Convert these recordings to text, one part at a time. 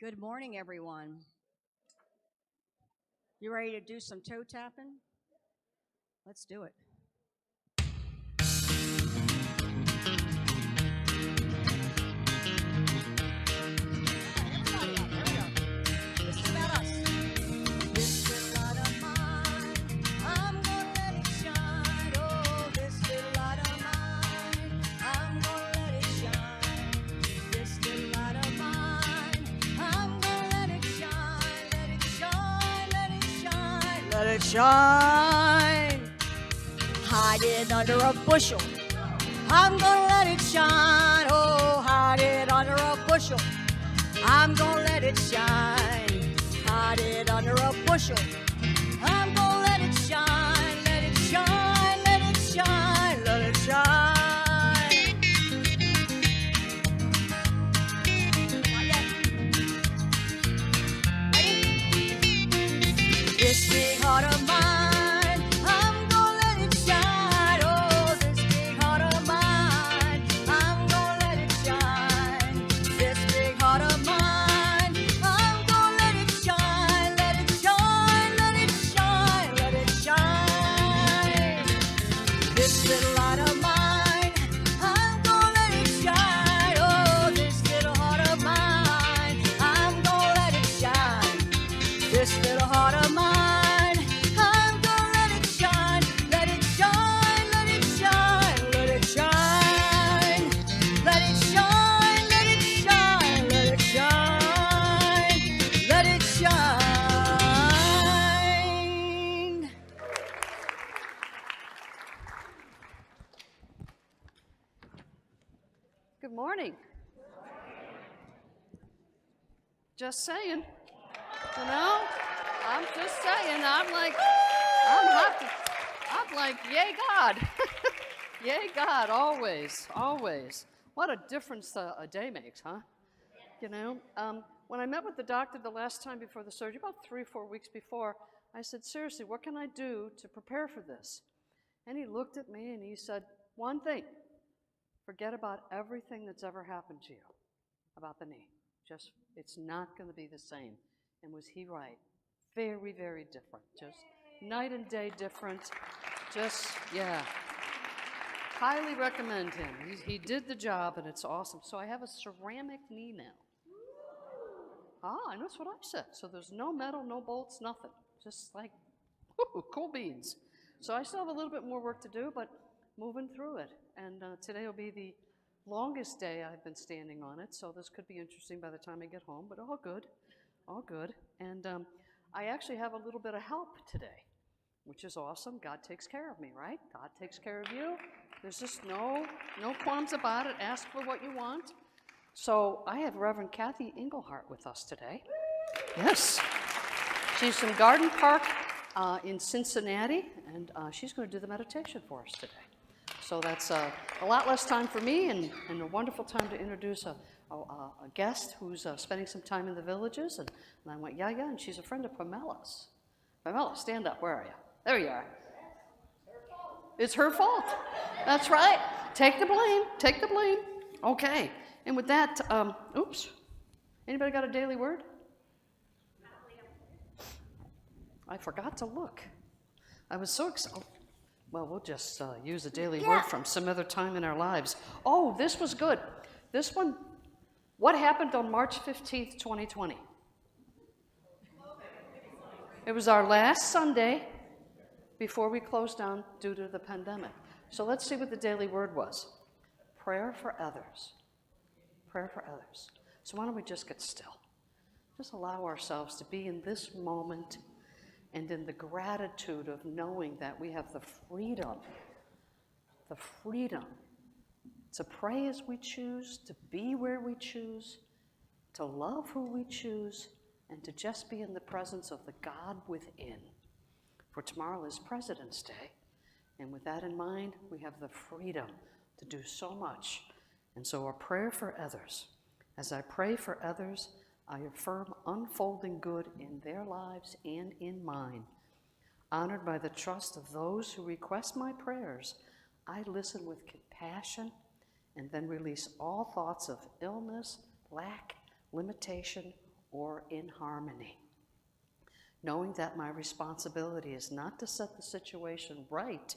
Good morning, everyone. You ready to do some toe tapping? Let's do it. Everybody up. There we go. This is about us. This little light of mine, I'm gonna let it shine. Oh, this little light of mine, I'm gonna let it shine. This little light of mine, I'm gonna let it shine. Let it shine, let it shine, let it shine. Hide it under a bushel. I'm gonna let it shine. Oh, hide it under a bushel. I'm gonna let it shine. Hide it under a bushel. I'm gonna let it shine. Let it shine. Let it shine. Let it shine. Not yet. Ready? This big heart of mine, I'm gonna let it shine. Oh, this big heart of mine, I'm gonna let it shine. This big heart of mine, I'm gonna let it shine. Let it shine, let it shine, let it shine. This little light of mine, I'm gonna let it shine. Oh, this little heart of mine, I'm gonna let it shine. This little heart of mine, I'm gonna let it shine. Let it shine, let it shine, let it shine. Let it shine, let it shine, let it shine. Let it shine. Good morning. Just saying, I'm just saying, I'm like, yay God. Yay God, always, always. What a difference a day makes, huh? When I met with the doctor the last time before the surgery, about 3 or 4 weeks before, I said, seriously, what can I do to prepare for this? And he looked at me and he said, one thing, forget about everything that's ever happened to you about the knee. Just, it's not going to be the same. And was he right? Very, very different. Just night and day different. Just, yeah. Highly recommend him. He did the job, and it's awesome. So I have a ceramic knee now. That's what I said. So there's no metal, no bolts, nothing. Just like, whoo, cool beans. So I still have a little bit more work to do, but moving through it. And today will be the longest day I've been standing on it, so this could be interesting by the time I get home, but all good, all good. And I actually have a little bit of help today, which is awesome. God takes care of me, right? God takes care of you. There's just no qualms about it. Ask for what you want. So I have Reverend Kathy Engelhart with us today. Yes. She's from Garden Park in Cincinnati, and she's going to do the meditation for us today. So that's a lot less time for me and a wonderful time to introduce a guest who's spending some time in the villages. And I went, yeah, and she's a friend of Pamela's. Pamela, stand up. Where are you? There you are. It's her fault. That's right. Take the blame. Take the blame. Okay. And with that, oops. Anybody got a daily word? I forgot to look. I was so excited. Well, we'll just use a daily word from some other time in our lives. Oh, this was good. This one, what happened on March 15th, 2020? It was our last Sunday before we closed down due to the pandemic. So let's see what the daily word was. Prayer for others. Prayer for others. So why don't we just get still? Just allow ourselves to be in this moment and in the gratitude of knowing that we have the freedom to pray as we choose, to be where we choose, to love who we choose, and to just be in the presence of the God within. For tomorrow is President's Day, and with that in mind, we have the freedom to do so much. And so a prayer for others. As I pray for others, I affirm unfolding good in their lives and in mine. Honored by the trust of those who request my prayers, I listen with compassion and then release all thoughts of illness, lack, limitation, or in harmony. Knowing that my responsibility is not to set the situation right,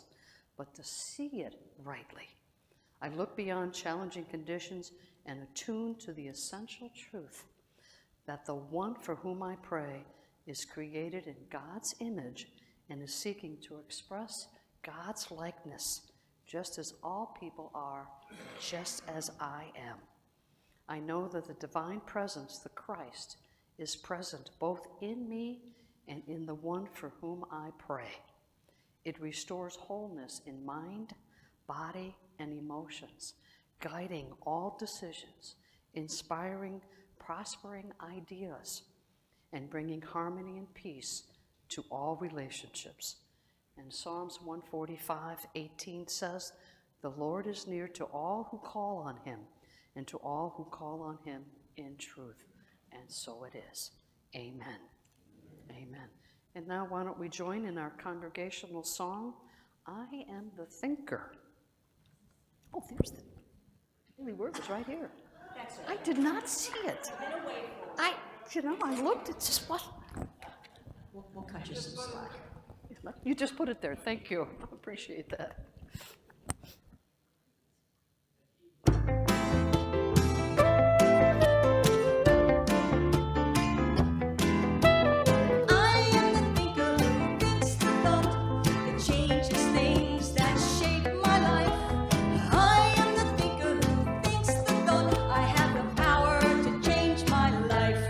but to see it rightly. I look beyond challenging conditions and attune to the essential truth that the one for whom I pray is created in God's image and is seeking to express God's likeness, just as all people are, just as I am. I know that the divine presence, the Christ, is present both in me and in the one for whom I pray. It restores wholeness in mind, body, and emotions, guiding all decisions, inspiring, prospering ideas, and bringing harmony and peace to all relationships. And Psalms 145:18 says, "The Lord is near to all who call on him, and to all who call on him in truth." And so it is. Amen. Amen. And now why don't we join in our congregational song, "I Am the Thinker." Oh, there's the holy word was right here. I did not see it. I looked, it just wasn't. We'll cut you some slack. You just put it there. Thank you. I appreciate that. I am the thinker who thinks the thought that changes things that shape my life. I am the thinker who thinks the thought I have the power to change my life.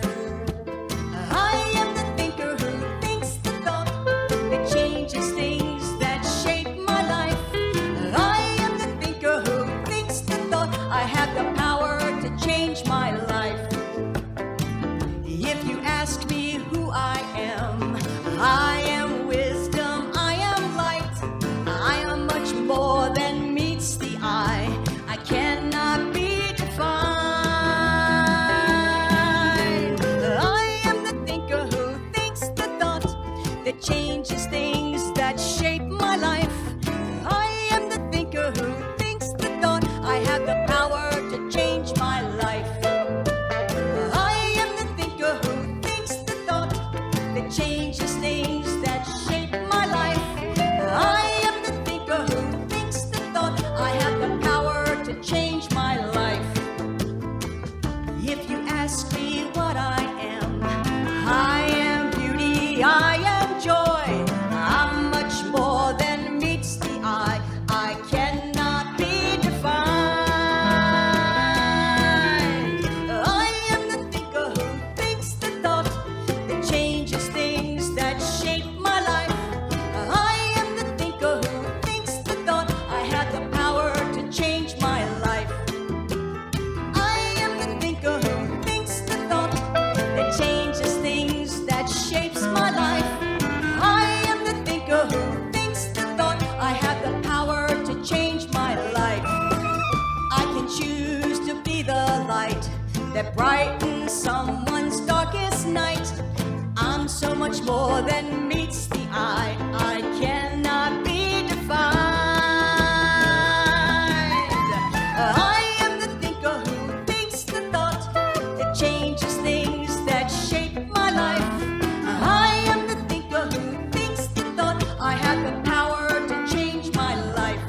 I am the thinker who thinks the thought that changes things that shape my life. I am the thinker who thinks the thought I have the power to change my life. If you ask me who I am wisdom, I am light. I am much more than meets the eye. I cannot be defined. I am the thinker who thinks the thought that changes things that shape my life. I am the thinker who thinks the thought I have the power to change my life. I am the thinker who thinks the thought that changes things that shape my life. I am the thinker who thinks the thought I have the power to change my life. If you ask me what I am beauty, I am joy. I'm much more than meets the eye. I cannot be defined. I am the thinker who thinks the thought that changes things that shape my life. I am the thinker who thinks the thought I have the power to change my life. I am the thinker who thinks the thought that changes things that shapes my life. I am the thinker who thinks the thought I have the power to change my life. I can choose to be the light that brightens someone's darkest night. I'm so much more than meets the eye. I cannot be defined. I am the thinker who thinks the thought that changes things that shape my life. I am the thinker who thinks the thought I have the power to change my life.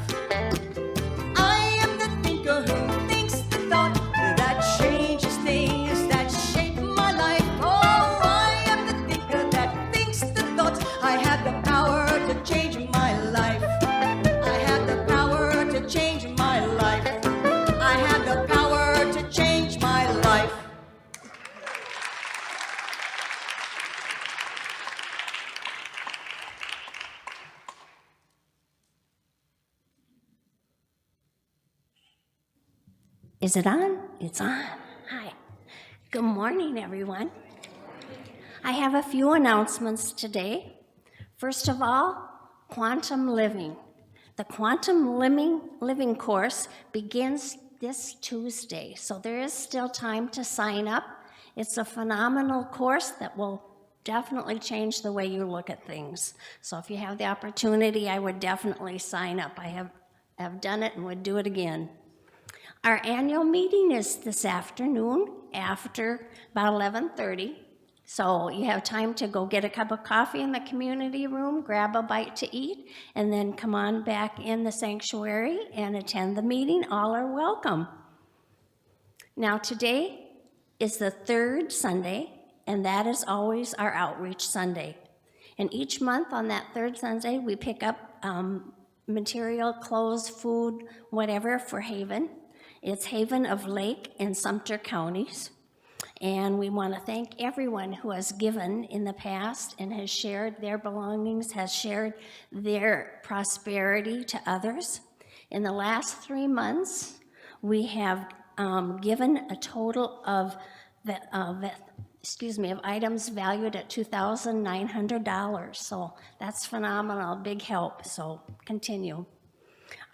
I am the thinker who thinks the thought that changes things that shape my life. Oh, I am the thinker that thinks the thought I have the power to change my life. I have the power to change my life. I have the power to change my life. Is it on? It's on. Hi. Good morning, everyone. I have a few announcements today. First of all, quantum living. The quantum living course begins this Tuesday, so there is still time to sign up. It's a phenomenal course that will definitely change the way you look at things. So if you have the opportunity, I would definitely sign up. I have done it and would do it again. Our annual meeting is this afternoon after about 11:30. So you have time to go get a cup of coffee in the community room, grab a bite to eat, and then come on back in the sanctuary and attend the meeting. All are welcome. Now today is the third Sunday, and that is always our outreach Sunday. And each month on that third Sunday, we pick up material, clothes, food, whatever for Haven. It's Haven of Lake and Sumter counties. And we want to thank everyone who has given in the past and has shared their belongings, has shared their prosperity to others. In the last 3 months, we have given a total of items valued at $2,900. So that's phenomenal, big help, so continue.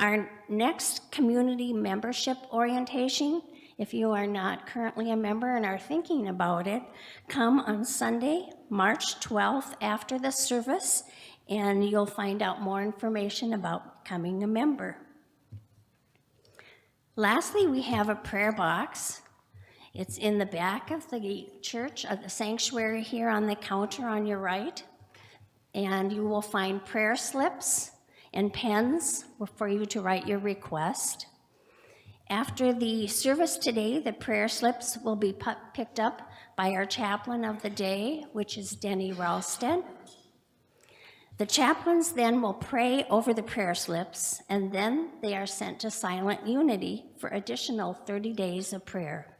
Our next community membership orientation, if you are not currently a member and are thinking about it, come on Sunday, March 12th after the service, and you'll find out more information about becoming a member. Lastly, we have a prayer box. It's in the back of the church, of the sanctuary here on the counter on your right, and you will find prayer slips and pens for you to write your request. After the service today, the prayer slips will be picked up by our chaplain of the day, which is Denny Ralston. The chaplains then will pray over the prayer slips, and then they are sent to Silent Unity for additional 30 days of prayer.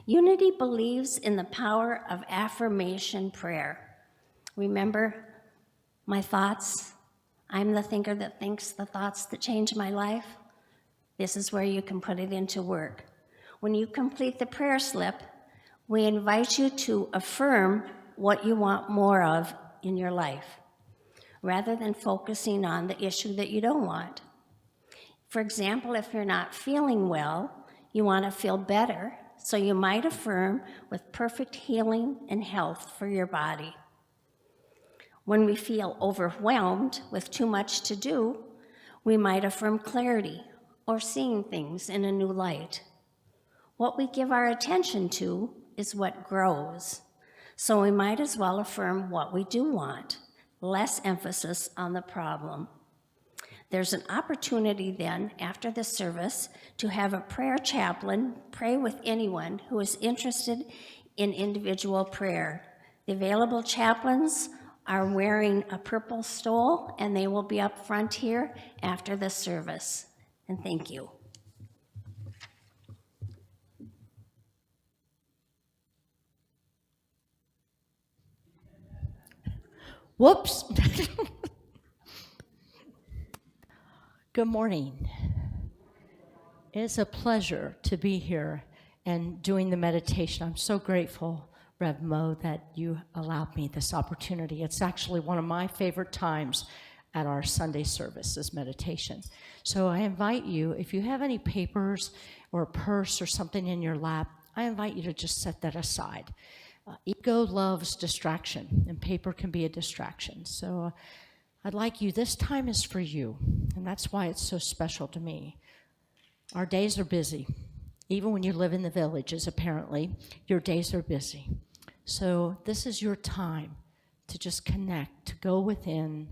Unity believes in the power of affirmation prayer. Remember, my thoughts, I'm the thinker that thinks the thoughts that change my life. This is where you can put it into work. When you complete the prayer slip, we invite you to affirm what you want more of in your life, rather than focusing on the issue that you don't want. For example, if you're not feeling well, you want to feel better, so you might affirm with perfect healing and health for your body. When we feel overwhelmed with too much to do, we might affirm clarity or seeing things in a new light. What we give our attention to is what grows, so we might as well affirm what we do want, less emphasis on the problem. There's an opportunity then, after the service, to have a prayer chaplain pray with anyone who is interested in individual prayer. The available chaplains are wearing a purple stole, and they will be up front here after the service. And thank you. Whoops. Good morning. It's a pleasure to be here and doing the meditation. I'm so grateful, Rev Mo, that you allowed me this opportunity. It's actually one of my favorite times at our Sunday service is meditation. So I invite you, if you have any papers or a purse or something in your lap, I invite you to just set that aside. Ego loves distraction, and paper can be a distraction. So I'd like you, this time is for you, and that's why it's so special to me. Our days are busy. Even when you live in the villages, apparently, your days are busy. So this is your time to just connect, to go within,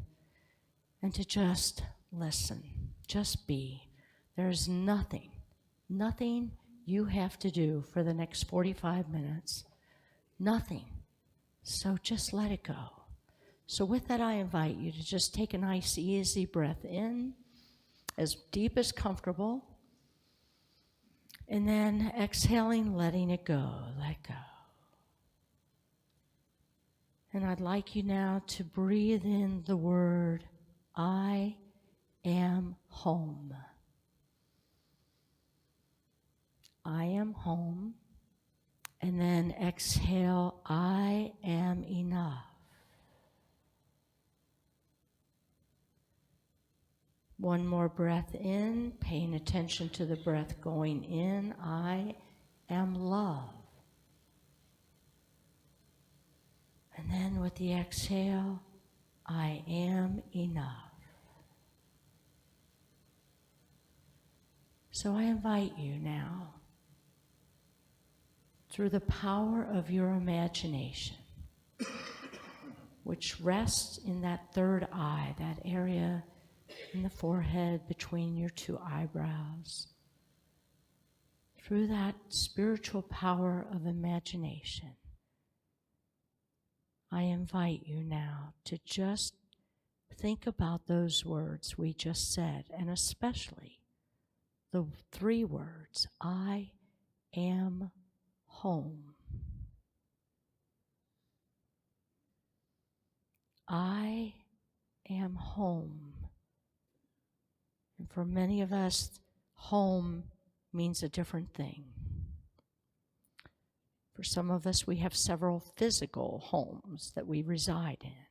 and to just listen, just be. There's nothing you have to do for the next 45 minutes. Nothing. So just let it go. So with that, I invite you to just take a nice, easy breath in, as deep as comfortable, and then exhaling, letting it go, let go. And I'd like you now to breathe in the word, I am home. I am home. And then exhale, I am enough. One more breath in, paying attention to the breath going in, I am love. And then with the exhale, I am enough. So I invite you now through the power of your imagination, which rests in that third eye, that area in the forehead between your two eyebrows. Through that spiritual power of imagination, I invite you now to just think about those words we just said, and especially the 3 words, I am home. I am home. And for many of us, home means a different thing. For some of us, we have several physical homes that we reside in,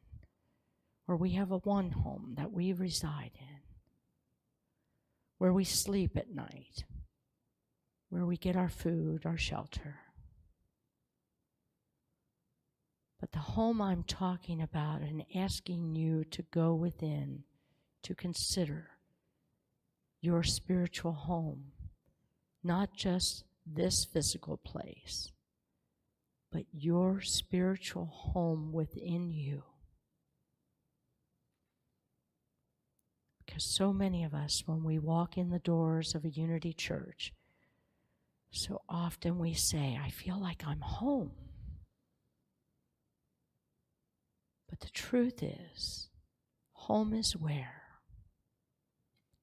or we have a one home that we reside in, where we sleep at night, where we get our food, our shelter. But the home I'm talking about and asking you to go within to consider your spiritual home, not just this physical place, but your spiritual home within you. Because so many of us, when we walk in the doors of a Unity Church, so often we say, I feel like I'm home. But the truth is, home is where?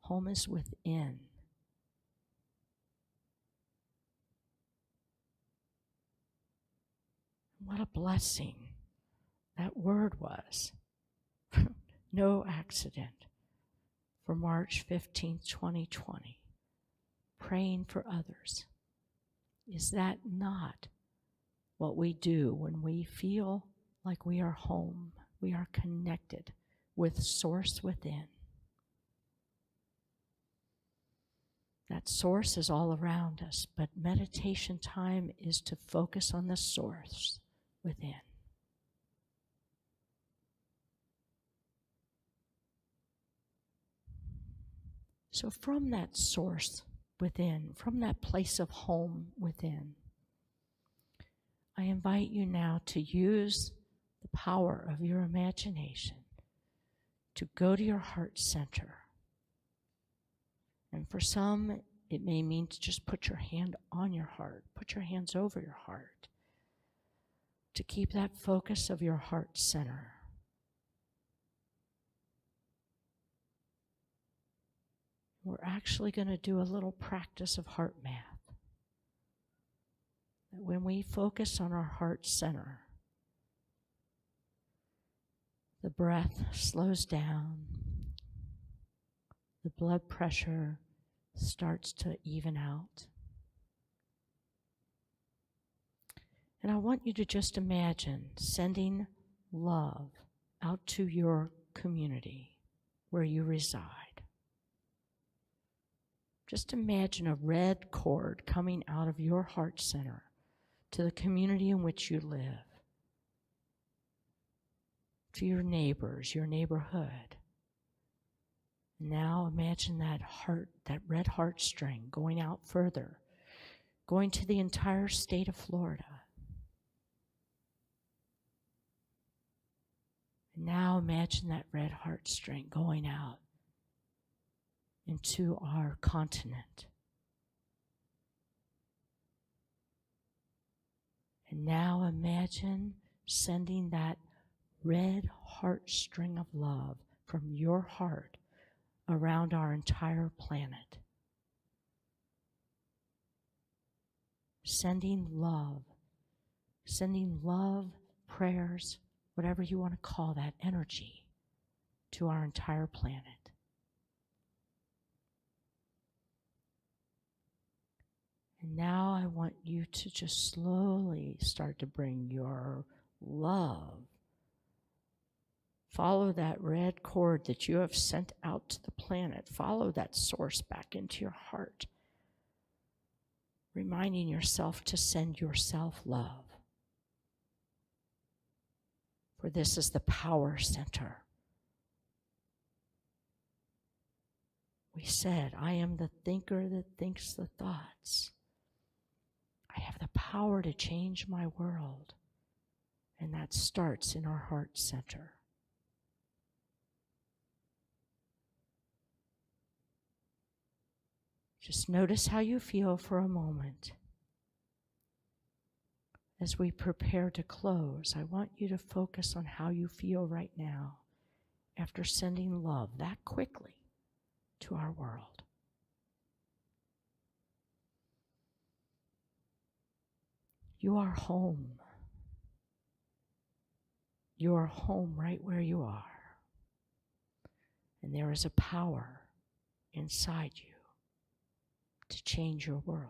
Home is within. What a blessing that word was. No accident. For March 15th, 2020, praying for others. Is that not what we do when we feel like we are home? We are connected with Source within. That Source is all around us, but meditation time is to focus on the Source within. So from that Source within, from that place of home within, I invite you now to use the power of your imagination to go to your heart center. And for some, it may mean to just put your hand on your heart, put your hands over your heart, to keep that focus of your heart center. We're actually going to do a little practice of heart math. That when we focus on our heart center, the breath slows down, the blood pressure starts to even out. And I want you to just imagine sending love out to your community where you reside. Just imagine a red cord coming out of your heart center to the community in which you live, to your neighbors, your neighborhood. Now imagine that heart, that red heartstring going out further, going to the entire state of Florida. And now imagine that red heartstring going out into our continent. And now imagine sending that red heartstring of love from your heart around our entire planet. Sending love, prayers, whatever you want to call that energy, to our entire planet. And now I want you to just slowly start to bring your love. Follow that red cord that you have sent out to the planet. Follow that source back into your heart. Reminding yourself to send yourself love. For this is the power center. We said, I am the thinker that thinks the thoughts. I have the power to change my world. And that starts in our heart center. Just notice how you feel for a moment. As we prepare to close, I want you to focus on how you feel right now after sending love that quickly to our world. You are home. You are home right where you are. And there is a power inside you to change your world.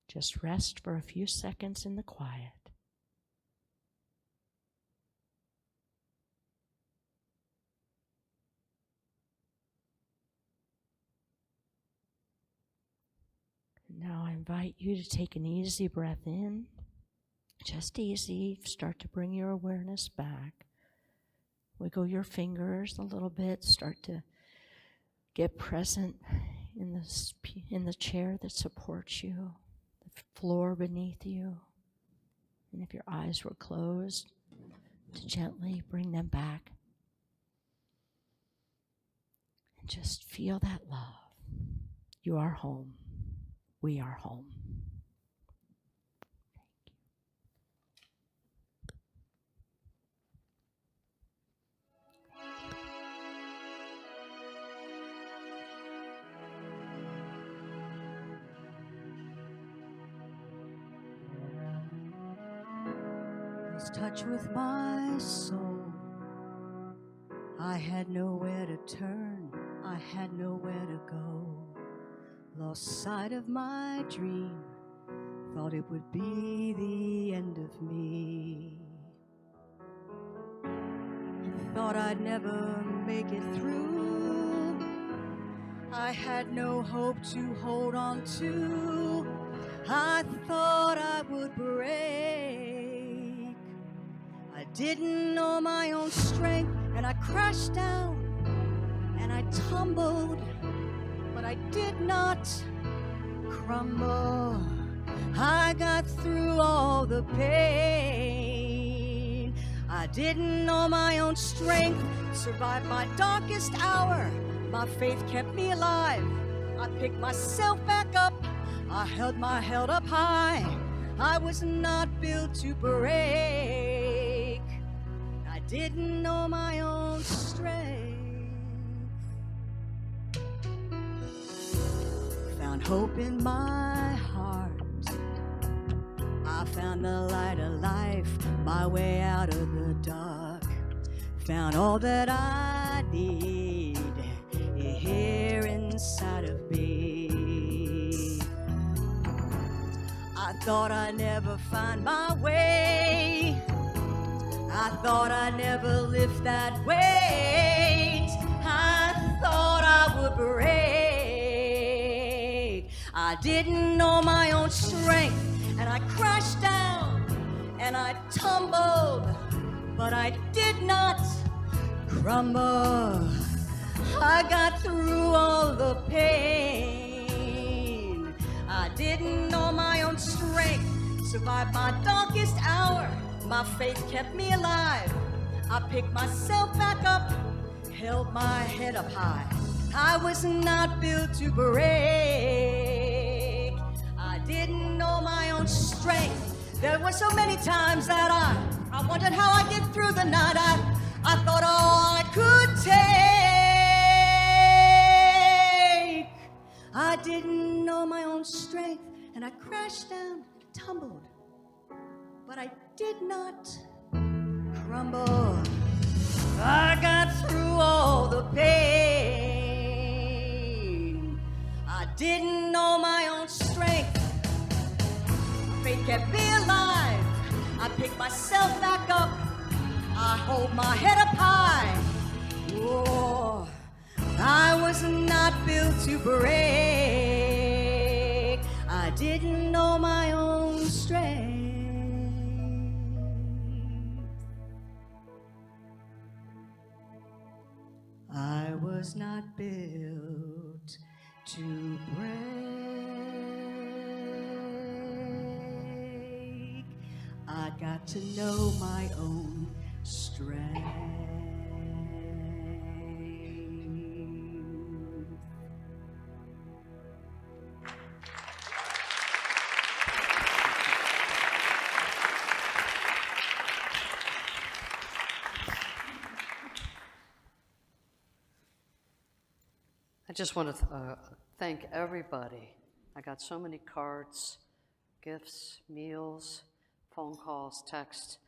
Just rest for a few seconds in the quiet. Now I invite you to take an easy breath in. Just easy. Start to bring your awareness back. Wiggle your fingers a little bit. Start to get present in the chair that supports you, the floor beneath you. And if your eyes were closed, to gently bring them back. And just feel that love. You are home. We are home. Lost touch with my soul. I had nowhere to turn. I had nowhere to go. Lost sight of my dream. Thought it would be the end of me. Thought I'd never make it through. I had no hope to hold on to. I thought I would break. I didn't know my own strength, and I crashed down and I tumbled, but I did not crumble. I got through all the pain. I didn't know my own strength, survived my darkest hour. My faith kept me alive. I picked myself back up. I held my head up high. I was not built to break. I didn't know my own strength. Found hope in my heart. I found the light of life, my way out of the dark. Found all that I need here inside of me. I thought I'd never find my way. I thought I'd never lift that weight. I thought I would break. I didn't know my own strength, and I crashed down and I tumbled, but I did not crumble. I got through all the pain. I didn't know my own strength, survived my darkest hour. My faith kept me alive. I picked myself back up, held my head up high. I was not built to break. I didn't know my own strength. There were so many times that I wondered how I'd get through the night. I thought all I could take. I didn't know my own strength, and I crashed down, tumbled, but I did not crumble. I got through all the pain. I didn't know my own strength. Faith kept me alive. I picked myself back up. I hold my head up high. Oh, I was not built to break. I didn't know my own strength. I was not built to break. I got to know my own strength. I just want to thank everybody. I got so many cards, gifts, meals, phone calls, texts.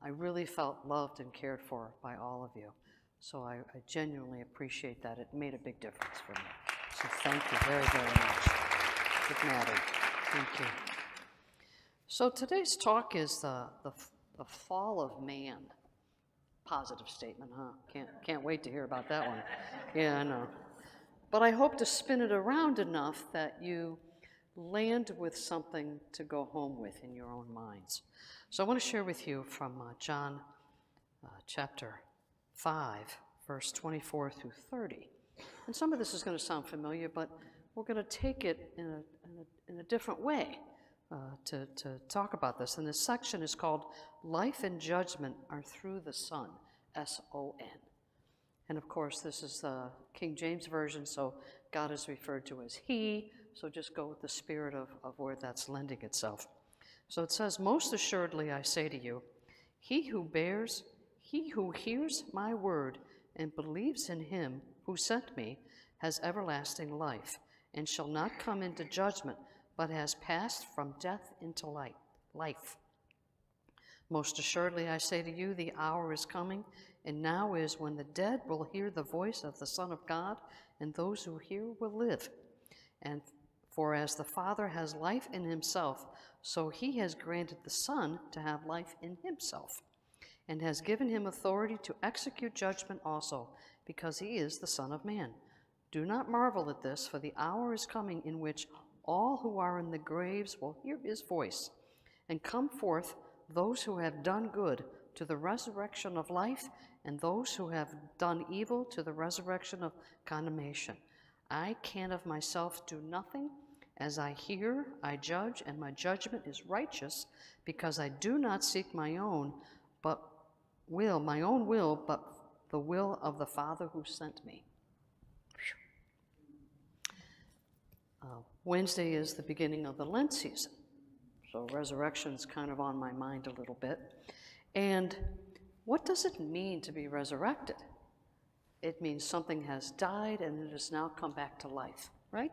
I really felt loved and cared for by all of you. So I genuinely appreciate that. It made a big difference for me. So thank you very, very much. It mattered. Thank you. So today's talk is the fall of man. Positive statement, huh? Can't wait to hear about that one. Yeah, I know. But I hope to spin it around enough that you land with something to go home with in your own minds. So I want to share with you from John chapter 5, verse 24 through 30. And some of this is going to sound familiar, but we're going to take it in a different way to talk about this. And this section is called Life and Judgment Are Through the Son, S-O-N. And of course, this is the King James Version, so God is referred to as He, so just go with the spirit of where that's lending itself. So it says, most assuredly I say to you, he who hears my word and believes in him who sent me has everlasting life, and shall not come into judgment, but has passed from death into life. Most assuredly I say to you, the hour is coming, and now is, when the dead will hear the voice of the Son of God, and those who hear will live. And for as the Father has life in himself, so he has granted the Son to have life in himself, and has given him authority to execute judgment also, because he is the Son of Man. Do not marvel at this, for the hour is coming in which all who are in the graves will hear his voice, and come forth, those who have done good to the resurrection of life, and those who have done evil to the resurrection of condemnation. I can of myself do nothing. As I hear, I judge, and my judgment is righteous, because I do not seek my own will, but the will of the Father who sent me. Wednesday is the beginning of the Lent season, so resurrection's kind of on my mind a little bit. And what does it mean to be resurrected? It means something has died and it has now come back to life, right?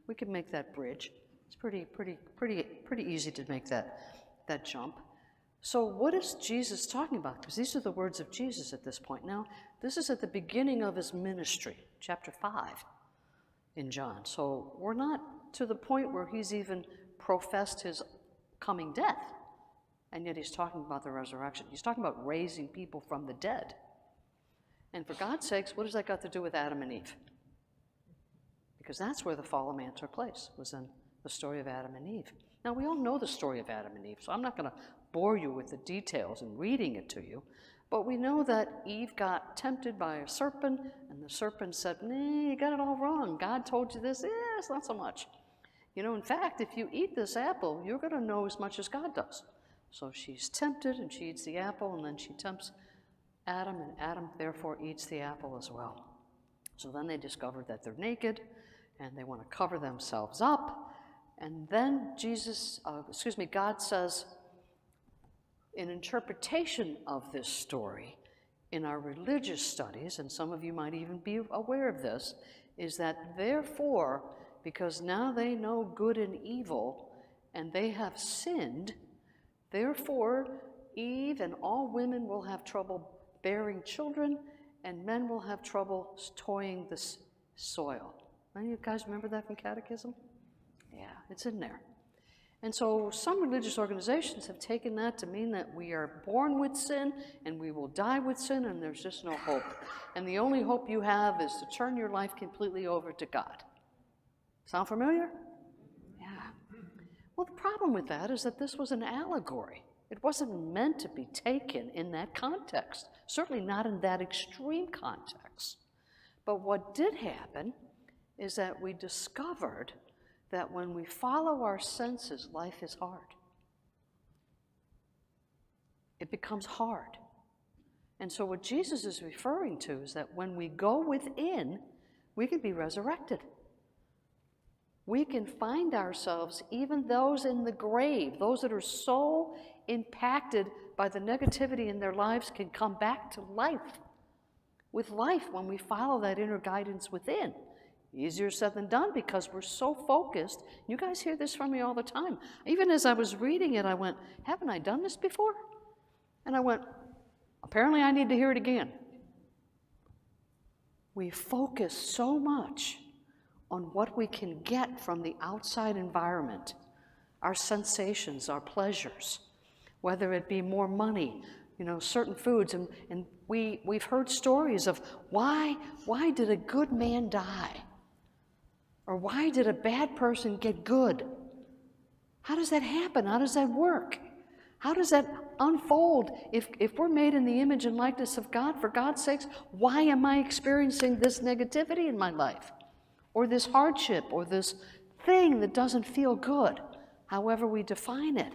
We can make that bridge. It's pretty easy to make that jump. So what is Jesus talking about? Because these are the words of Jesus at this point. Now, this is at the beginning of his ministry, chapter 5 in John. So we're not to the point where he's even professed his coming death. And yet he's talking about the resurrection. He's talking about raising people from the dead. And for God's sakes, what does that got to do with Adam and Eve? Because that's where the fall of man took place, was in the story of Adam and Eve. Now, we all know the story of Adam and Eve, so I'm not going to bore you with the details and reading it to you. But we know that Eve got tempted by a serpent, and the serpent said, you got it all wrong. God told you this. It's not so much. You know, in fact, if you eat this apple, you're going to know as much as God does. So she's tempted, and she eats the apple, and then she tempts Adam, and Adam therefore eats the apple as well. So then they discover that they're naked, and they want to cover themselves up. And then God says, in interpretation of this story, in our religious studies, and some of you might even be aware of this, is that therefore, because now they know good and evil, and they have sinned, therefore, Eve and all women will have trouble bearing children, and men will have trouble toying the soil. Any of you guys remember that from catechism? Yeah, it's in there. And so some religious organizations have taken that to mean that we are born with sin, and we will die with sin, and there's just no hope. And the only hope you have is to turn your life completely over to God. Sound familiar? Yeah. Well, the problem with that is that this was an allegory. It wasn't meant to be taken in that context, certainly not in that extreme context. But what did happen is that we discovered that when we follow our senses, life is hard. It becomes hard. And so what Jesus is referring to is that when we go within, we can be resurrected. We can find ourselves, even those in the grave, those that are so impacted by the negativity in their lives, can come back to life. With life, when we follow that inner guidance within. Easier said than done because we're so focused. You guys hear this from me all the time. Even as I was reading it, I went, haven't I done this before? And I went, apparently I need to hear it again. We focus so much on what we can get from the outside environment, our sensations, our pleasures, whether it be more money, certain foods, and we've heard stories of why did a good man die? Or why did a bad person get good? How does that happen? How does that work? How does that unfold? If we're made in the image and likeness of God, for God's sakes, why am I experiencing this negativity in my life? Or this hardship, or this thing that doesn't feel good, however we define it.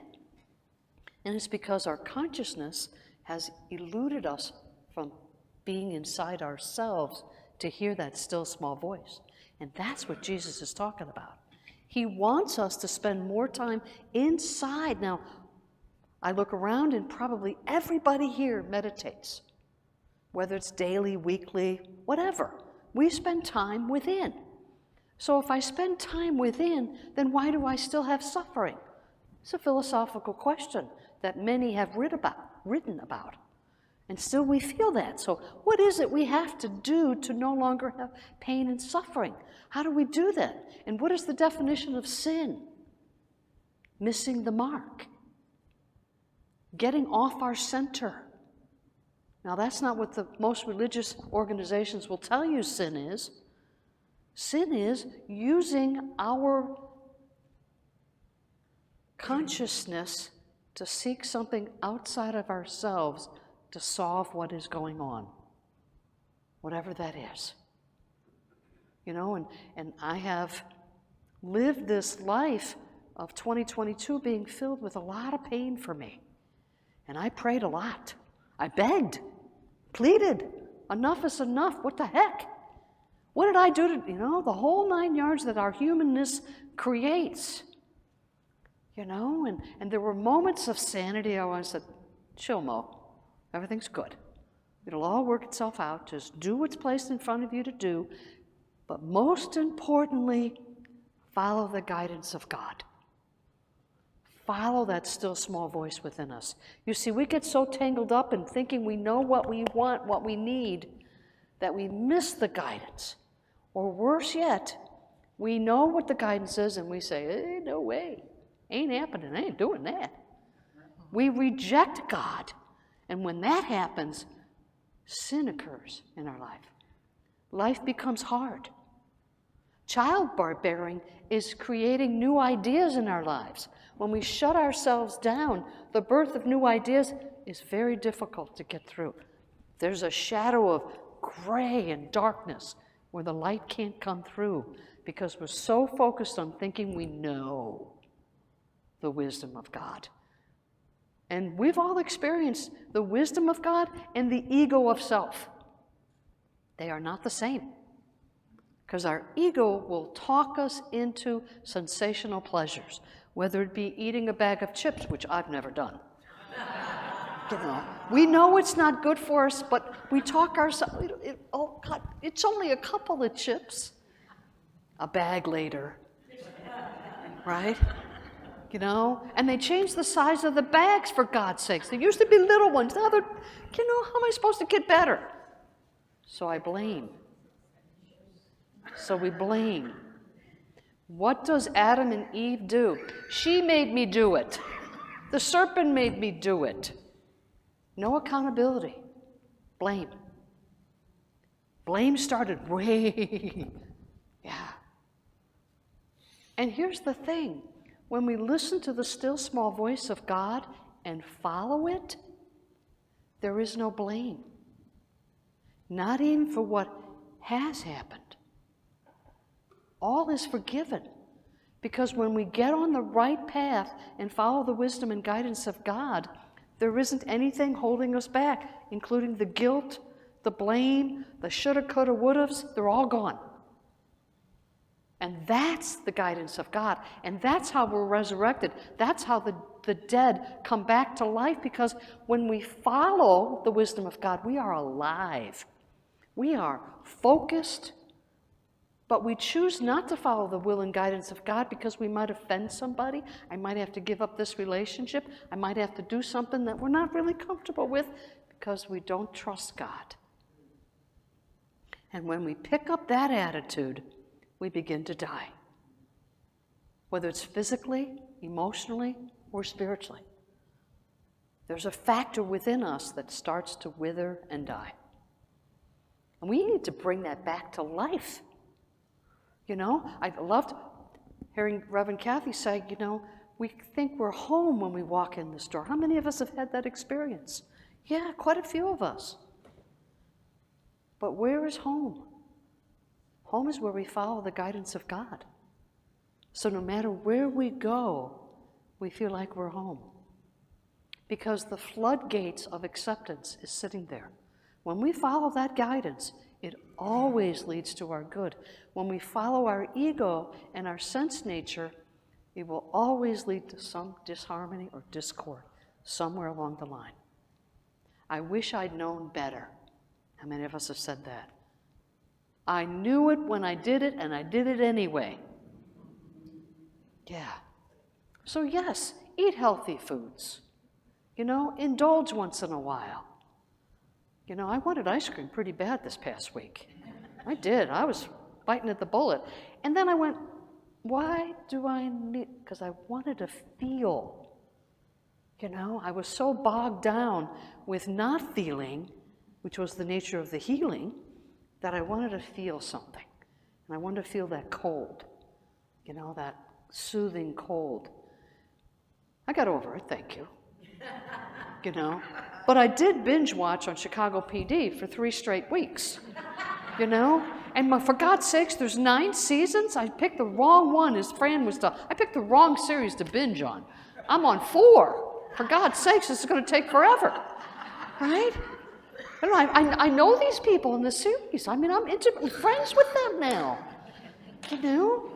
And it's because our consciousness has eluded us from being inside ourselves to hear that still small voice. And that's what Jesus is talking about. He wants us to spend more time inside. Now, I look around and probably everybody here meditates, whether it's daily, weekly, whatever. We spend time within. So if I spend time within, then why do I still have suffering? It's a philosophical question that many have written about. And still we feel that. So what is it we have to do to no longer have pain and suffering? How do we do that? And what is the definition of sin? Missing the mark. Getting off our center. Now that's not what the most religious organizations will tell you sin is. Sin is using our consciousness to seek something outside of ourselves to solve what is going on, whatever that is. And I have lived this life of 2022 being filled with a lot of pain for me. And I prayed a lot. I begged, pleaded, enough is enough, what the heck? What did I do to, the whole 9 yards that our humanness creates? And there were moments of sanity. I said, chill, Mo. Everything's good. It'll all work itself out. Just do what's placed in front of you to do. But most importantly, follow the guidance of God. Follow that still small voice within us. You see, we get so tangled up in thinking we know what we want, what we need, that we miss the guidance. Or worse yet, we know what the guidance is and we say, no way. Ain't happening. I ain't doing that. We reject God. And when that happens, sin occurs in our life. Life becomes hard. Childbearing is creating new ideas in our lives. When we shut ourselves down, the birth of new ideas is very difficult to get through. There's a shadow of gray and darkness where the light can't come through because we're so focused on thinking we know the wisdom of God. And we've all experienced the wisdom of God and the ego of self. They are not the same. Because our ego will talk us into sensational pleasures, whether it be eating a bag of chips, which I've never done. We know it's not good for us, but we talk ourselves, oh God, it's only a couple of chips. A bag later, right? And they changed the size of the bags, for God's sakes. They used to be little ones. Now they're, how am I supposed to get better? So I blame. So we blame. What does Adam and Eve do? She made me do it. The serpent made me do it. No accountability. Blame. Blame started way, yeah. And here's the thing. When we listen to the still small voice of God and follow it, there is no blame. Not even for what has happened. all is forgiven. Because when we get on the right path and follow the wisdom and guidance of God, there isn't anything holding us back, including the guilt, the blame, the shoulda, coulda, wouldas. They're all gone. And that's the guidance of God. And that's how we're resurrected. That's how the dead come back to life, because when we follow the wisdom of God, we are alive. We are focused, but we choose not to follow the will and guidance of God because we might offend somebody. I might have to give up this relationship. I might have to do something that we're not really comfortable with because we don't trust God. And when we pick up that attitude, we begin to die, whether it's physically, emotionally, or spiritually. There's a factor within us that starts to wither and die. And we need to bring that back to life. You know, I loved hearing Reverend Kathy say, you know, we think we're home when we walk in this door. How many of us have had that experience? Yeah, quite a few of us. But where is home? Home is where we follow the guidance of God. So no matter where we go, we feel like we're home. Because the floodgates of acceptance is sitting there. When we follow that guidance, it always leads to our good. When we follow our ego and our sense nature, it will always lead to some disharmony or discord somewhere along the line. I wish I'd known better. How many of us have said that? I knew it when I did it, and I did it anyway. Yeah. So yes, eat healthy foods. You know, indulge once in a while. You know, I wanted ice cream pretty bad this past week. I did. I was biting at the bullet. And then I went, why do I need, because I wanted to feel. You know, I was so bogged down with not feeling, which was the nature of the healing, that I wanted to feel something. And I wanted to feel that cold, you know, that soothing cold. I got over it, thank you. You know, but I did binge watch on Chicago PD for 3 straight weeks, you know, and for God's sakes, there's 9 seasons. I picked the wrong one, as Fran was telling. I picked the wrong series to binge on. I'm on 4. For God's sakes, this is going to take forever, right? I know these people in the series. I mean, I'm intimately friends with them now, you know?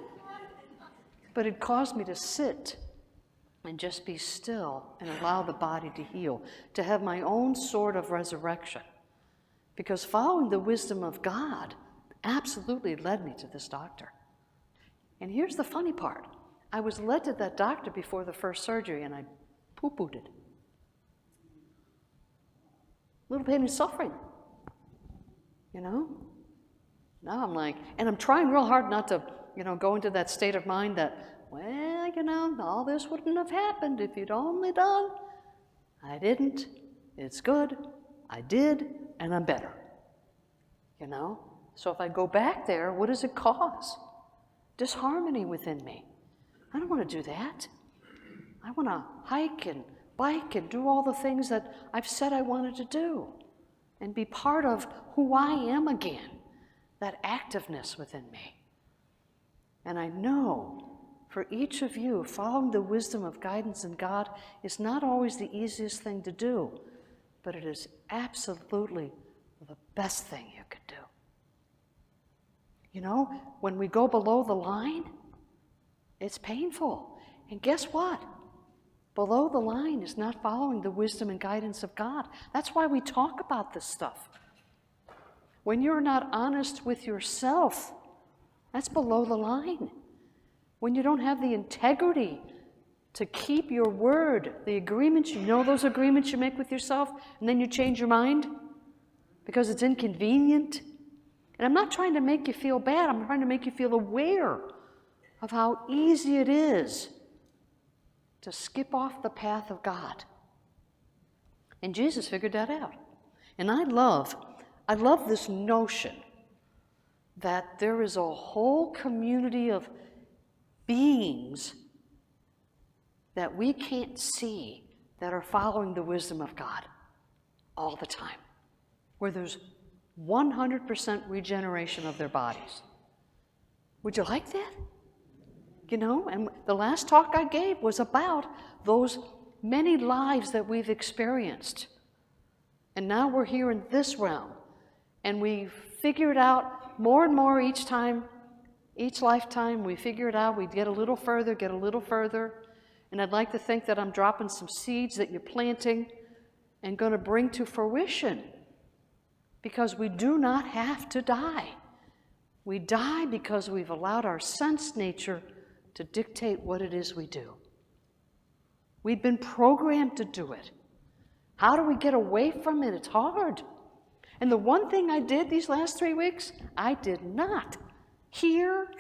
But it caused me to sit and just be still and allow the body to heal, to have my own sort of resurrection. Because following the wisdom of God absolutely led me to this doctor. And here's the funny part. I was led to that doctor before the first surgery, and I poo-pooed it. Little pain and suffering, you know? Now I'm like, and I'm trying real hard not to, you know, go into that state of mind that, well, you know, all this wouldn't have happened if you'd only done. I didn't. It's good. I did, and I'm better. You know? So if I go back there, what does it cause? Disharmony within me. I don't want to do that. I want to hike and bike and do all the things that I've said I wanted to do and be part of who I am again, that activeness within me. And I know for each of you, following the wisdom of guidance in God is not always the easiest thing to do, but it is absolutely the best thing you could do. You know, when we go below the line, it's painful. And guess what? Below the line is not following the wisdom and guidance of God. That's why we talk about this stuff. When you're not honest with yourself, that's below the line. When you don't have the integrity to keep your word, the agreements, you know those agreements you make with yourself, and then you change your mind because it's inconvenient. And I'm not trying to make you feel bad. I'm trying to make you feel aware of how easy it is to skip off the path of God. And Jesus figured that out. And I love this notion that there is a whole community of beings that we can't see that are following the wisdom of God all the time, where there's 100% regeneration of their bodies, Would you like that? You know, and the last talk I gave was about those many lives that we've experienced. And now we're here in this realm. And we figure it out more and more each time, each lifetime. We figure it out. We get a little further, get a little further. And I'd like to think that I'm dropping some seeds that you're planting and going to bring to fruition. Because we do not have to die. We die because we've allowed our sense nature to dictate what it is we do. We've been programmed to do it. How do we get away from it? It's hard. And the one thing I did these last 3 weeks, I did not hear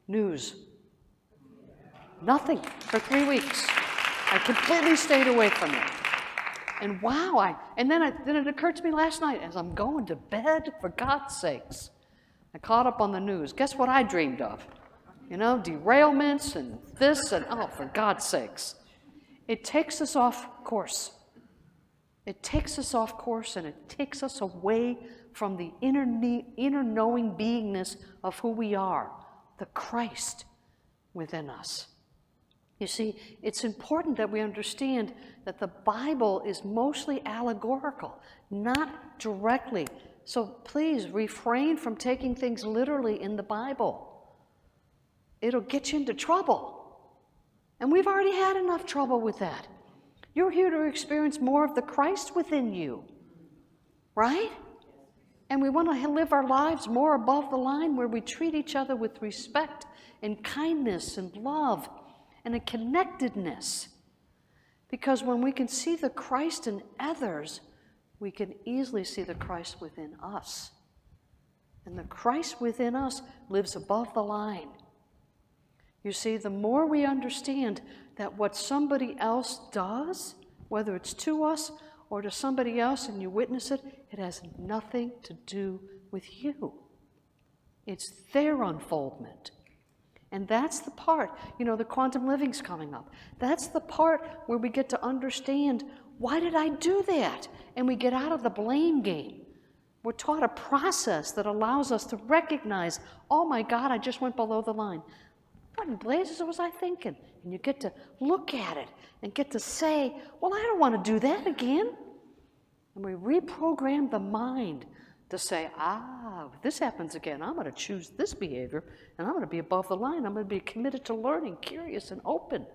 news. Nothing for 3 weeks. I completely stayed away from it. And wow, then it occurred to me last night as I'm going to bed, for God's sakes, I caught up on the news. Guess what I dreamed of? You know, derailments and this and, oh, for God's sakes. It takes us off course. It takes us off course, and it takes us away from the inner knowing beingness of who we are, the Christ within us. You see, it's important that we understand that the Bible is mostly allegorical, not directly. So please refrain from taking things literally in the Bible. It'll get you into trouble. And we've already had enough trouble with that. You're here to experience more of the Christ within you, right? And we want to live our lives more above the line, where we treat each other with respect and kindness and love and a connectedness. Because when we can see the Christ in others, we can easily see the Christ within us. And the Christ within us lives above the line. You see, the more we understand that what somebody else does, whether it's to us or to somebody else and you witness it, it has nothing to do with you. It's their unfoldment. And that's the part, you know, the quantum living's coming up. That's the part where we get to understand, why did I do that? And we get out of the blame game. We're taught a process that allows us to recognize, oh my God, I just went below the line. What in blazes was I thinking? And you get to look at it and get to say, well, I don't want to do that again. And we reprogram the mind to say, if this happens again, I'm going to choose this behavior, and I'm going to be above the line. I'm going to be committed to learning, curious, and open.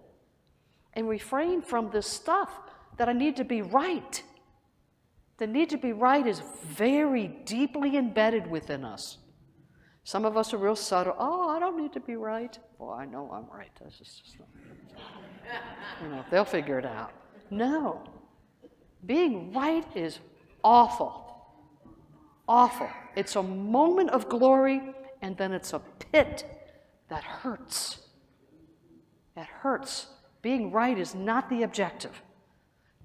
And refrain from this stuff that I need to be right. The need to be right is very deeply embedded within us. Some of us are real subtle. Oh, I don't need to be right. Well, I know I'm right. That's just not, you know, they'll figure it out. No. Being right is awful. Awful. It's a moment of glory, and then it's a pit that hurts. That hurts. Being right is not the objective.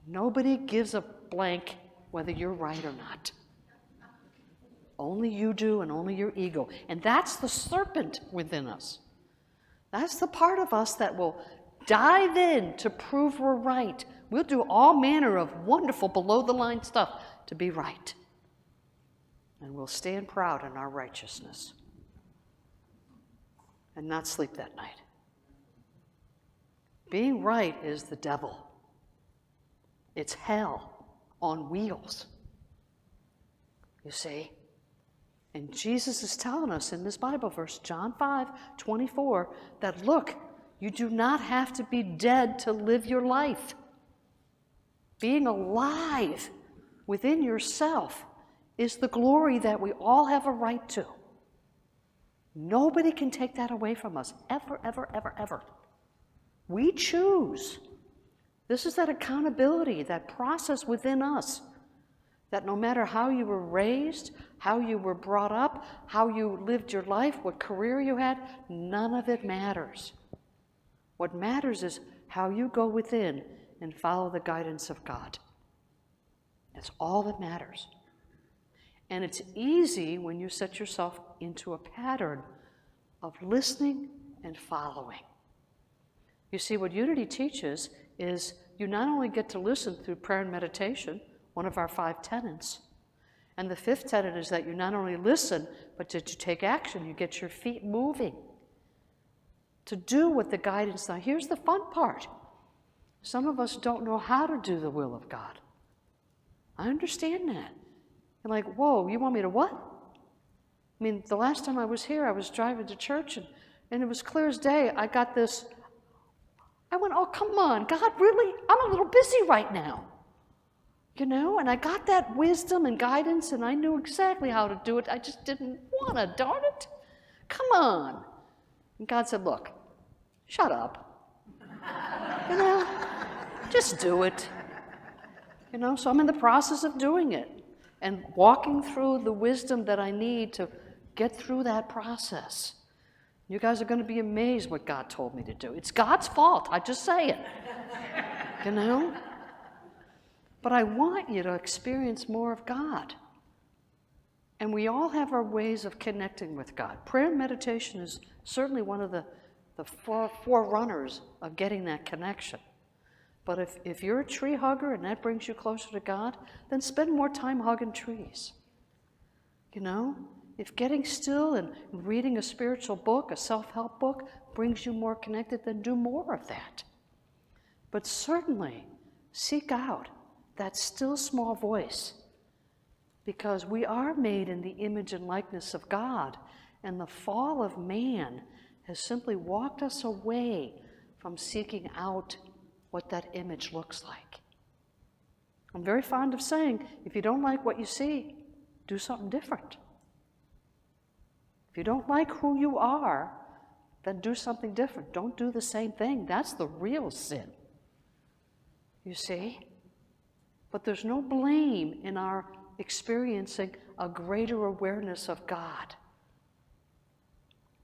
Nobody gives a blank whether you're right or not. Only you do, and only your ego. And that's the serpent within us. That's the part of us that will dive in to prove we're right. We'll do all manner of wonderful below-the-line stuff to be right. And we'll stand proud in our righteousness and not sleep that night. Being right is the devil. It's hell on wheels. You see? And Jesus is telling us in this Bible verse, John 5:24, that look, you do not have to be dead to live your life. Being alive within yourself is the glory that we all have a right to. Nobody can take that away from us, ever, ever, ever, ever. We choose. This is that accountability, that process within us, that no matter how you were raised, how you were brought up, how you lived your life, what career you had, none of it matters. What matters is how you go within and follow the guidance of God. That's all that matters. And it's easy when you set yourself into a pattern of listening and following. You see, what unity teaches is you not only get to listen through prayer and meditation, one of our 5 tenets, and the 5th tenet is that you not only listen, but that you take action, you get your feet moving. to do what the guidance. Now, here's the fun part. Some of us don't know how to do the will of God. I understand that. And like, whoa, you want me to what? I mean, the last time I was here, I was driving to church, and it was clear as day. I got this. I went, oh, come on, God, really? I'm a little busy right now. You know, and I got that wisdom and guidance, and I knew exactly how to do it. I just didn't want to, darn it. Come on. And God said, look, shut up. You know, just do it. You know, so I'm in the process of doing it and walking through the wisdom that I need to get through that process. You guys are going to be amazed what God told me to do. It's God's fault. I just say it. You know? But I want you to experience more of God. And we all have our ways of connecting with God. Prayer and meditation is certainly one of the forerunners of getting that connection. But if you're a tree hugger and that brings you closer to God, then spend more time hugging trees. You know? If getting still and reading a spiritual book, a self-help book, brings you more connected, then do more of that. But certainly, seek out that still small voice, because we are made in the image and likeness of God, and the fall of man has simply walked us away from seeking out what that image looks like. I'm very fond of saying, if you don't like what you see, do something different. If you don't like who you are, then do something different. Don't do the same thing. That's the real sin. You see? But there's no blame in our experiencing a greater awareness of God.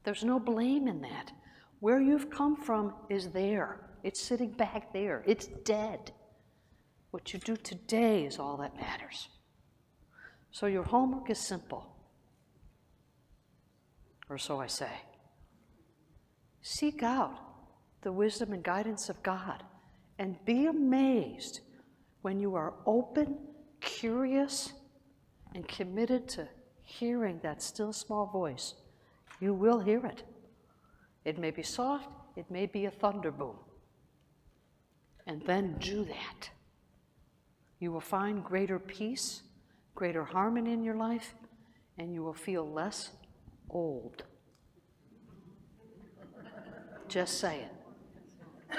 There's no blame in that. Where you've come from is there. It's sitting back there. It's dead. What you do today is all that matters. So your homework is simple. Or so I say. Seek out the wisdom and guidance of God and be amazed when you are open, curious, and committed to hearing that still small voice. You will hear it. It may be soft, it may be a thunder boom. And then do that. You will find greater peace, greater harmony in your life, and you will feel less old. Just say it.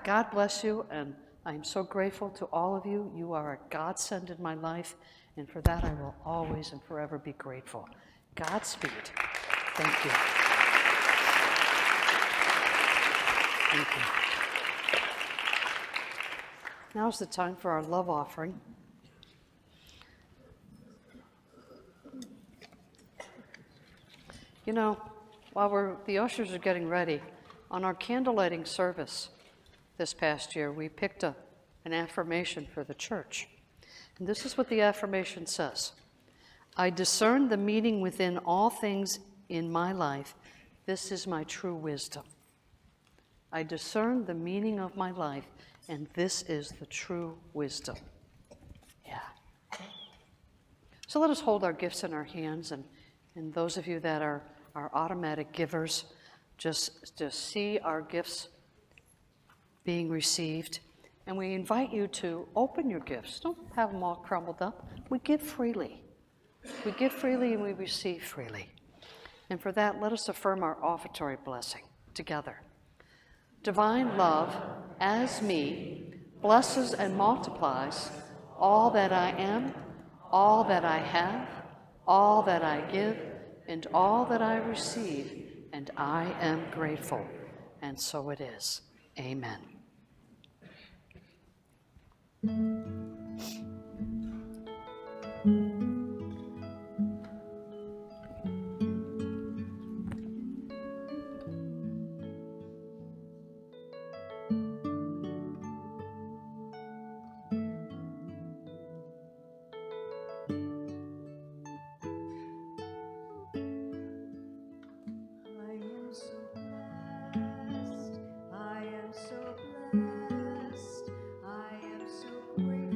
God bless you, and I'm so grateful to all of you. You are a godsend in my life, and for that I will always and forever be grateful. Godspeed. Thank you. Thank you. Now's the time for our love offering. You know, while the ushers are getting ready, on our candle lighting service this past year, we picked an affirmation for the church. And this is what the affirmation says. I discern the meaning within all things in my life. This is my true wisdom. I discern the meaning of my life, and this is the true wisdom. Yeah. So let us hold our gifts in our hands, and those of you that are automatic givers, just see our gifts being received. And we invite you to open your gifts. Don't have them all crumbled up. We give freely. We give freely and we receive freely. And for that, let us affirm our offertory blessing together. Divine love, as me, blesses and multiplies all that I am, all that I have, all that I give, and all that I receive, and I am grateful. And so it is. Amen. I am so blessed. I am so grateful.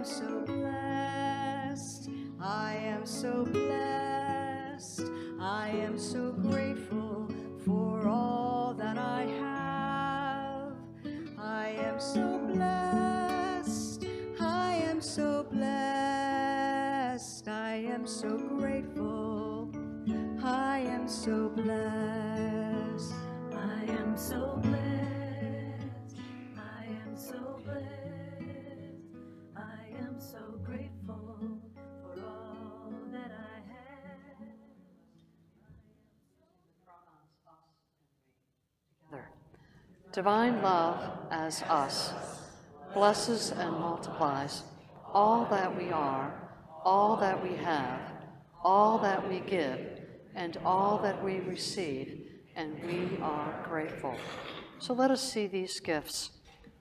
am so blessed. I am so blessed. I am so grateful for all that I have. I am so blessed. I am so blessed. I am so grateful. I am so blessed. I am so blessed. I am so blessed. I am so grateful for all that I have. Together. Divine love as us blesses and multiplies all that we are, all that we have, all that we give, and all that we receive, and we are grateful. So let us see these gifts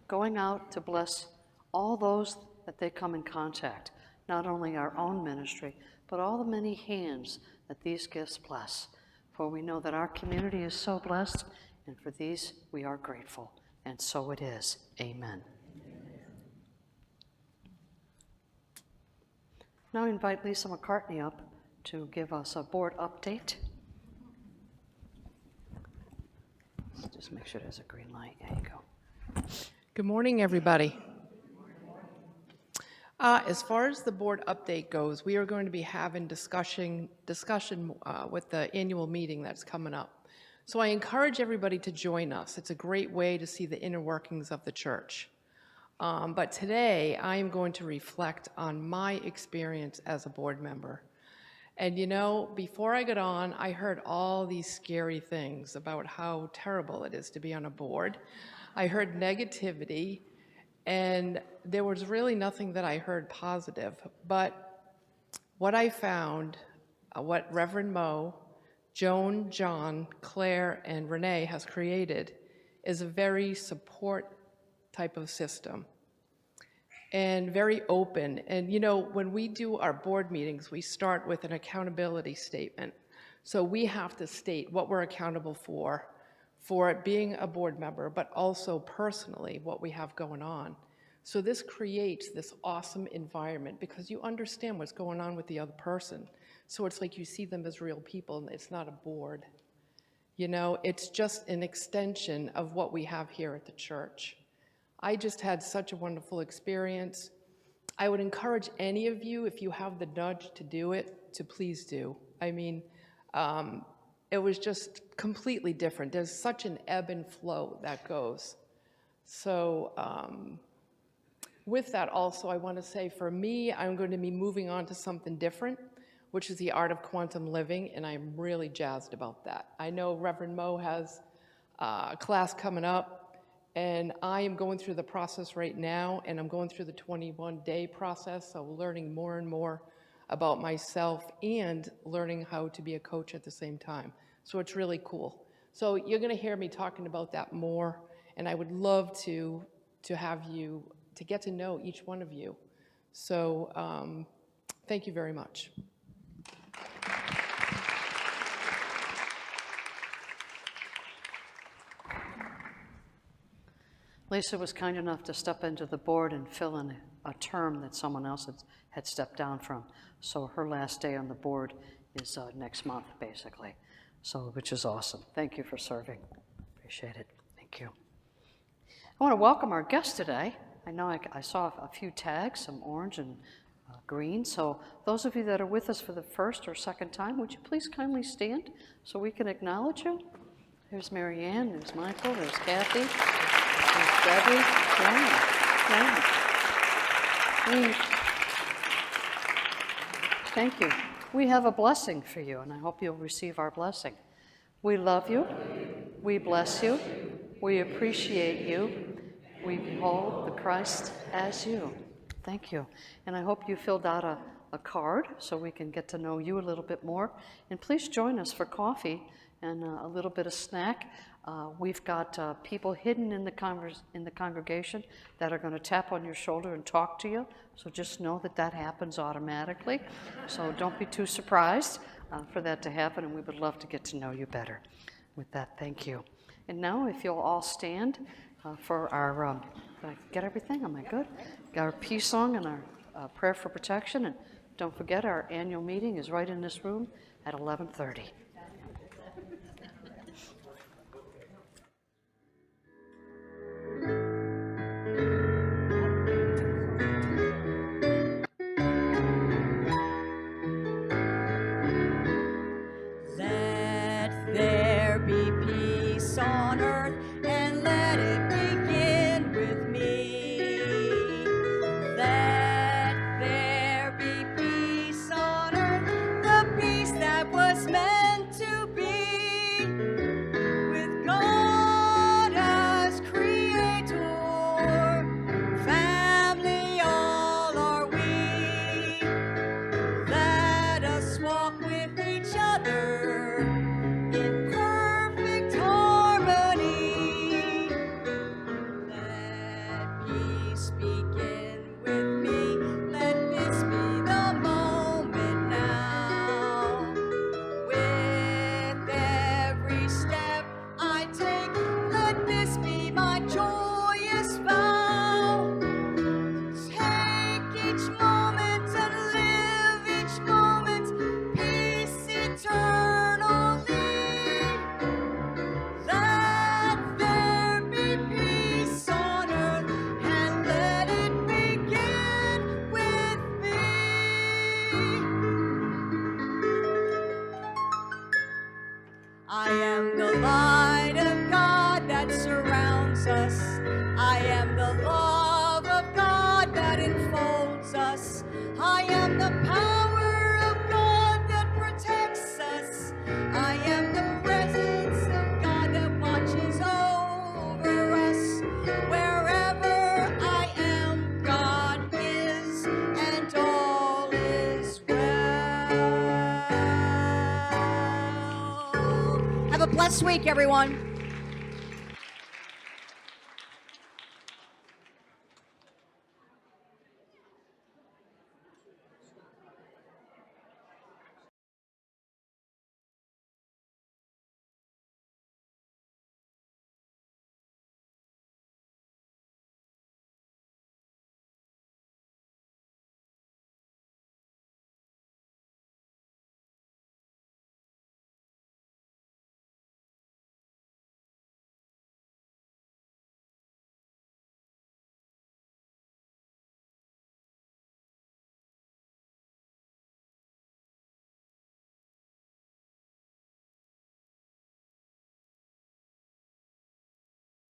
going out to bless all those that they come in contact, not only our own ministry, but all the many hands that these gifts bless. For we know that our community is so blessed, and for these we are grateful. And so it is. Amen. Now I invite Lisa McCartney up to give us a board update. Just make sure there's a green light. There you go. Good morning, everybody. As far as the board update goes, we are going to be having discussion with the annual meeting that's coming up. So I encourage everybody to join us. It's a great way to see the inner workings of the church. But today, I am going to reflect on my experience as a board member. And you know, before I got on, I heard all these scary things about how terrible it is to be on a board. I heard negativity, and there was really nothing that I heard positive. But what I found, what Reverend Mo, Joan, John, Claire, and Renee has created is a very support type of system and very open. And you know, when we do our board meetings, we start with an accountability statement. So we have to state what we're accountable for it being a board member, but also personally what we have going on. So this creates this awesome environment because you understand what's going on with the other person. So it's like you see them as real people, and it's not a board. You know, it's just an extension of what we have here at the church. I just had such a wonderful experience. I would encourage any of you, if you have the nudge to do it, to please do. I mean, it was just completely different. There's such an ebb and flow that goes. So with that also, I want to say for me, I'm going to be moving on to something different, which is the art of quantum living, and I'm really jazzed about that. I know Reverend Mo has a class coming up, and I am going through the process right now, and I'm going through the 21-day process, so learning more and more about myself and learning how to be a coach at the same time. So it's really cool. So you're going to hear me talking about that more, and I would love to have you, to get to know each one of you. So thank you very much. Lisa was kind enough to step into the board and fill in a term that someone else had stepped down from. So her last day on the board is next month, basically. So, which is awesome. Thank you for serving. Appreciate it. Thank you. I want to welcome our guest today. I know I saw a few tags, some orange and green. So those of you that are with us for the first or second time, would you please kindly stand so we can acknowledge you? There's Mary Ann, there's Michael, there's Kathy, there's Debbie. Thank you. We have a blessing for you, and I hope you'll receive our blessing. We love you. We bless you. We appreciate you. We behold the Christ as you. Thank you. And I hope you filled out a card so we can get to know you a little bit more. And please join us for coffee and a little bit of snack. We've got people hidden in the congregation that are going to tap on your shoulder and talk to you. So just know that that happens automatically. So don't be too surprised for that to happen, and we would love to get to know you better. With that, thank you. And now, if you'll all stand for our, did I get everything? Am I good? Got our peace song and our a prayer for protection. And don't forget, our annual meeting is right in this room at 11:30. Let there be peace on earth, and let it begin with me. Let there be peace on earth, the peace that was meant to be, with God as creator, family all are we. Let us walk with each other in perfect harmony. Let peace begin with me. Let this be the moment now. With every step I take, let this be my joyous vow. Take each moment and live each moment, peace eternally. Let there be peace on earth, and let it begin with me. I am the light of God that surrounds us. I am the love of God that enfolds us. I am the power of God that protects us. I am the presence of God that watches over us. Wherever I am, God is, and all is well. Have a blessed week, everyone.